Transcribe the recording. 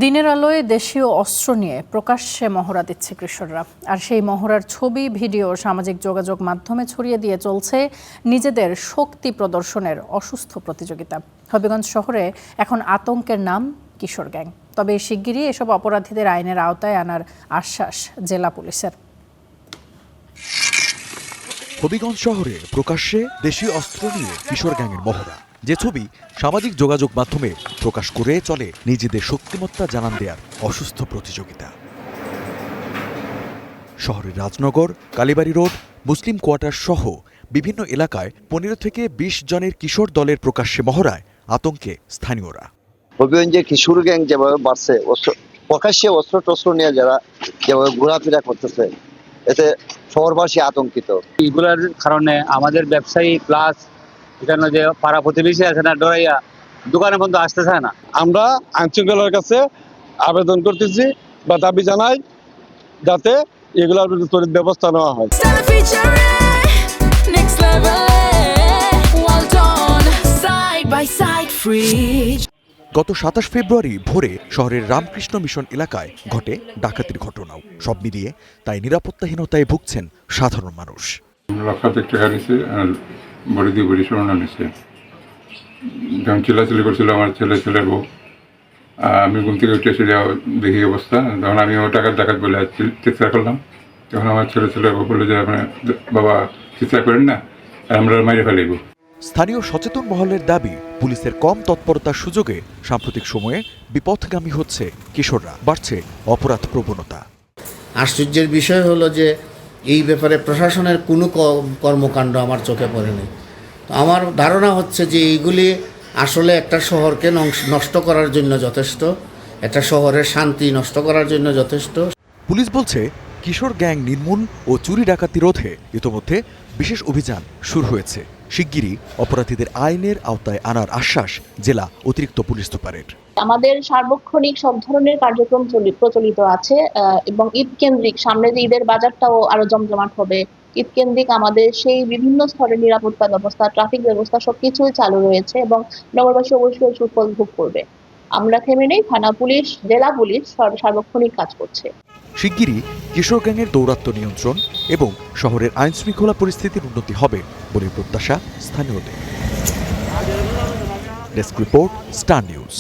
দিনের আলোয় দেশীয় অস্ত্র নিয়ে প্রকাশ্যে মহড়া দিচ্ছে কিশোররা। আর সেই মহড়ার ছবি, ভিডিও সামাজিক যোগাযোগ মাধ্যমে ছড়িয়ে দিয়ে চলছে নিজেদের শক্তি প্রদর্শনের অসুস্থ প্রতিযোগিতা। হবিগঞ্জ শহরে এখন আতঙ্কের নাম কিশোর গ্যাং। তবে শিগগিরই এসব অপরাধীদের আইনের আওতায় আনার আশ্বাস জেলা পুলিশের। হবিগঞ্জ শহরে প্রকাশ্যে দেশীয় অস্ত্র নিয়ে কিশোর গ্যাংয়ের মহড়া, যে ছবি সামাজিক যোগাযোগ মাধ্যমে প্রকাশ করে চলে নিজেদের শক্তিমত্তা জানান দেওয়ার অসুস্থ প্রতিযোগিতা। শহরের রাজনগর, কালীবাড়ি রোড, মুসলিম কোয়ার্টার সহ বিভিন্ন এলাকায় ১৫ থেকে ২০ জনের কিশোর দলের প্রকাশ্যে মহড়ায় আতঙ্কে স্থানীয়রা। হবিগঞ্জে কিশোর গ্যাং যেভাবে বাড়ছে, প্রকাশ্যে অস্ত্র টস্ত্র নিয়ে যারা যেভাবে ঘোরাফেরা করতেছে, এতে শহরবাসী আতঙ্কিত। এগুলোর কারণে আমাদের ব্যবসায়ী প্লাস এখানে যে পাড়া প্রতিবেশী আছে না, ডরাইয়া দোকানে বন্ধ আসতে চায় না। আমরা আইনশৃঙ্খলার কাছে আবেদন করতেছি বা দাবি জানাই যাতে এগুলোর বিরুদ্ধে ত্বরিত ব্যবস্থা নেওয়া হয়। গত ২৭ ফেব্রুয়ারি ভোরে শহরের রামকৃষ্ণ মিশন এলাকায় ঘটে ডাকাতির ঘটনাও। সব মিলিয়ে তাই নিরাপত্তাহীনতায় ভুগছেন সাধারণ মানুষ। লক্ষাধিক টাকা নিচ্ছে আর বড়ি দিয়ে বড়ি সরানো নিচ্ছে। যখন চিল্লাচিল্লি করছিল আমার ছেলে বউ, আমি ঘুম থেকে উঠে এসে দেখি অবস্থা, তখন আমি ডাকাত বলে চিৎকার করলাম। তখন আমার ছেলে বউ বললো যে বাবা চিৎকার করেন না, আমরা মাইরে ফেলাইব। স্থানীয় সচেতন মহলের দাবি, পুলিশের কম তৎপরতার সুযোগে সাম্প্রতিক সময়ে বিপথগামী হচ্ছে কিশোররা, বাড়ছে অপরাধ প্রবণতা। আশ্চর্যের বিষয় হলো যে এই ব্যাপারে প্রশাসনের কোনো কর্মকাণ্ড আমার চোখে পড়েনি। তো আমার ধারণা হচ্ছে যে এইগুলি আসলে একটা শহরকে নষ্ট করার জন্য যথেষ্ট, একটা শহরের শান্তি নষ্ট করার জন্য যথেষ্ট। পুলিশ বলছে কিশোর গ্যাং নির্মূল ও চুরি ডাকাতি রোধে ইতোমধ্যে বিশেষ অভিযান শুরু হয়েছে। শিগগিরই অপরাধীদের আইনের আওতায় আনার আশ্বাস জেলা অতিরিক্ত পুলিশ সুপারের। আমাদের সার্বক্ষণিক সব ধরনের কার্যক্রম প্রচলিত আছে এবং ঈদ কেন্দ্রিক সামনে যে ঈদের বাজারটাও আরো জমজমাট হবে। ঈদ কেন্দ্রিক আমাদের সেই বিভিন্ন স্তরের নিরাপত্তা ব্যবস্থা, ট্রাফিক ব্যবস্থা সবকিছুই চালু রয়েছে এবং নগরবাসী অবশ্যই সুফল ভোগ করবে। আমরা থেমে নেই, থানা পুলিশ, জেলা পুলিশ সার্বক্ষণিক কাজ করছে। শিগগিরই কিশোর গ্যাংয়ের দৌরাত্ম্য নিয়ন্ত্রণ এবং শহরের আইন শৃঙ্খলা পরিস্থিতির উন্নতি হবে বলে প্রত্যাশা স্থানীয়দের। Desk report, star news.